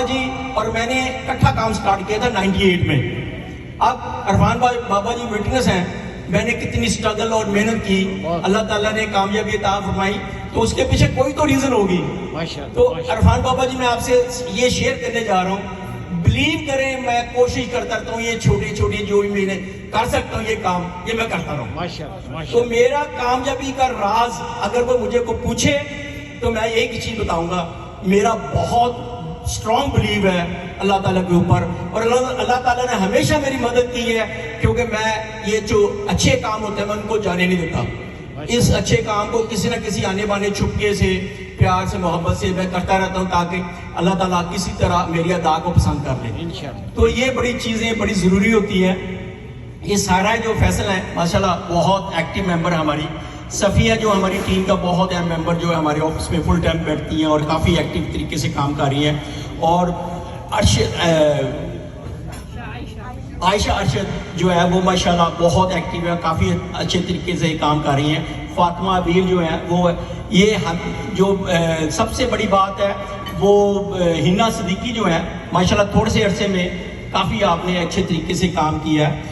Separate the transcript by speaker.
Speaker 1: جی اور میں نے اکٹھا کام سٹارٹ کیا تھا 98 میں. اب عرفان بابا جی وٹنس ہیں میں نے کتنی سٹرگل اور محنت کی, اللہ تعالیٰ نے کامیابی عطا فرمائی, تو اس کے پیچھے کوئی تو ریزن ہوگی. تو عرفان بابا جی میں آپ سے یہ شیئر کرنے جا رہا ہوں, بلیو کریں میں کوشش کرتا رہتا ہوں, یہ چھوٹی چھوٹی جو بھی میں کر سکتا ہوں یہ کام یہ میں کرتا رہوں. تو میرا کامیابی کا راز اگر وہ مجھے کو پوچھے تو میں ایک ہی چیز بتاؤں گا, میرا بہت اسٹرانگ بلیو ہے اللہ تعالیٰ کے اوپر, اور اللہ تعالیٰ نے ہمیشہ میری مدد کی ہے, کیونکہ میں یہ جو اچھے کام ہوتے ہیں میں ان کو جانے نہیں دیتا. اس اچھے کام کو کسی نہ کسی آنے بانے چھپکے سے پیار سے محبت سے میں کرتا رہتا ہوں تاکہ اللہ تعالیٰ کسی طرح میری ادا کو پسند کر لے. تو یہ بڑی چیزیں بڑی ضروری ہوتی ہیں. یہ سارا جو فیصل ہے ماشاءاللہ بہت ایکٹیو ممبر ہے ہماری. صفیہ جو ہماری ٹیم کا بہت اہم ممبر جو ہے ہمارے آفس میں فل ٹائم بیٹھتی ہیں اور کافی ایکٹیو طریقے سے کام کر رہی ہیں. اور عائشہ ارشد جو ہے وہ ماشاءاللہ بہت ایکٹیو ہے, کافی اچھے طریقے سے کام کر رہی ہیں. فاطمہ عبیر جو ہیں وہ یہ جو سب سے بڑی بات ہے وہ ہنا صدیقی جو ہیں ماشاءاللہ تھوڑے سے عرصے میں کافی آپ نے اچھے طریقے سے کام کیا ہے.